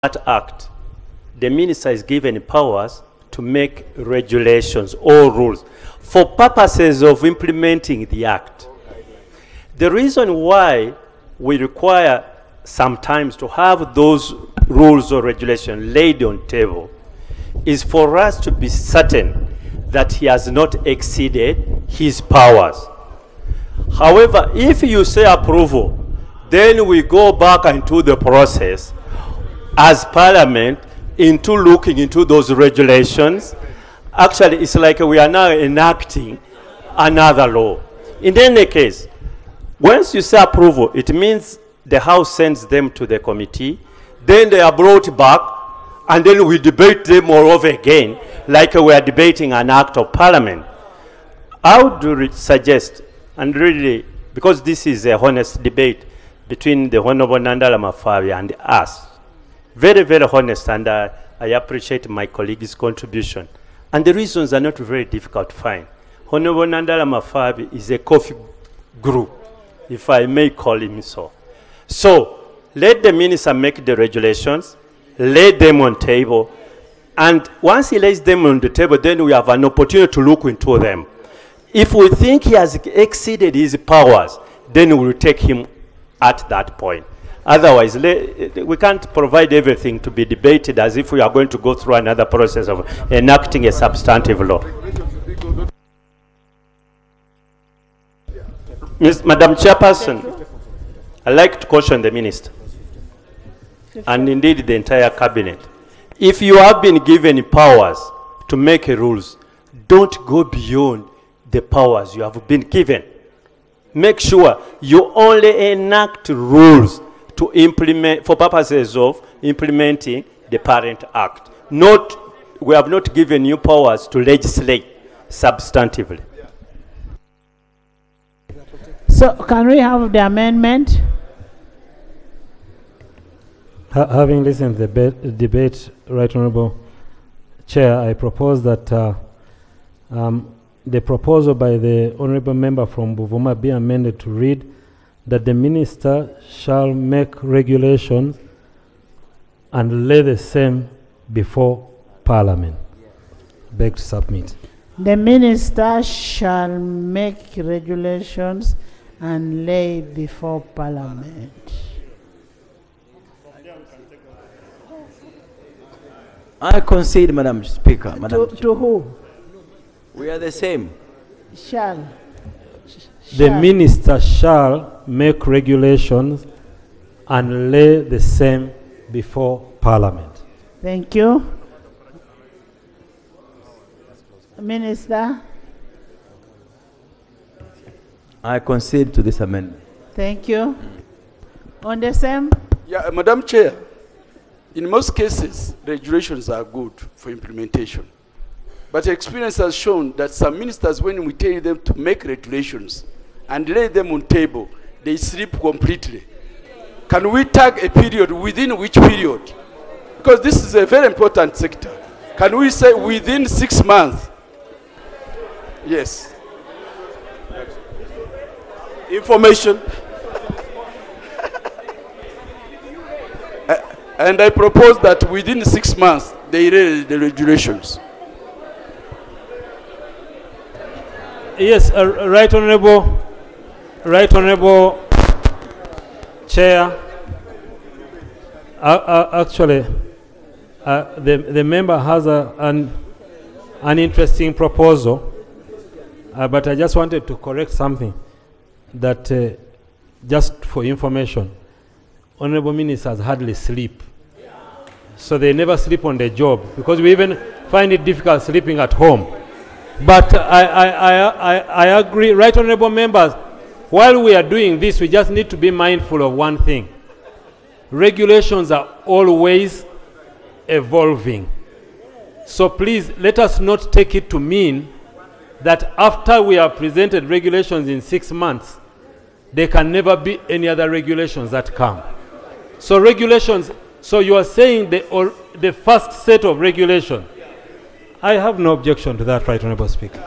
that act, the minister is given powers to make regulations or rules for purposes of implementing the act. The reason why we require sometimes to have those rules or regulations laid on table is for us to be certain that he has not exceeded his powers. However, if you say approval, then we go back into the process as Parliament into looking into those regulations. Actually, it's like we are now enacting another law. In any case, once you say approval, it means the House sends them to the committee, then they are brought back, and then we debate them all over again, like we are debating an act of Parliament. I would suggest, and really, because this is a honest debate between the Honorable Nandala Mafabi and us, very, very honest, and I appreciate my colleague's contribution. And the reasons are not very difficult to find. Honorable Nandala Mafabi is a coffee group, if I may call him so. So let the minister make the regulations, lay them on table, and once he lays them on the table, then we have an opportunity to look into them. If we think he has exceeded his powers, then we will take him at that point. Otherwise, we can't provide everything to be debated as if we are going to go through another process of enacting a substantive law. Madam Chairperson, I'd like to caution the minister and indeed the entire cabinet. If you have been given powers to make rules, don't go beyond the powers you have been given. Make sure you only enact rules to implement, for purposes of implementing the Parent Act. We have not given you powers to legislate substantively. So can we have the amendment? Having listened to the debate, Right Honourable Chair, I propose that the proposal by the Honourable Member from Buvuma be amended to read that the Minister shall make regulations and lay the same before Parliament. Beg to submit. The Minister shall make regulations and lay before Parliament. I concede, Madam Speaker. To who? We are the same. Shall. The Minister shall make regulations and lay the same before Parliament. Thank you. Minister. I concede to this amendment. Thank you. On the same? Yeah, Madam Chair, in most cases, regulations are good for implementation. But experience has shown that some ministers, when we tell them to make regulations and lay them on table, they sleep completely. Can we tag a period within which period? Because this is a very important sector. Can we say within 6 months? Yes. Information. And I propose that within 6 months, they lay the regulations. Yes, Right Honourable Chair. Actually, the member has an interesting proposal, but I just wanted to correct something that, just for information, Honourable Ministers hardly sleep. So they never sleep on the job, because we even find it difficult sleeping at home. But I agree, Right Honourable Members, while we are doing this, we just need to be mindful of one thing. Regulations are always evolving. So please, let us not take it to mean that after we have presented regulations in 6 months, there can never be any other regulations that come. So regulations, so you are saying the first set of regulations. I have no objection to that, Right Honourable Speaker.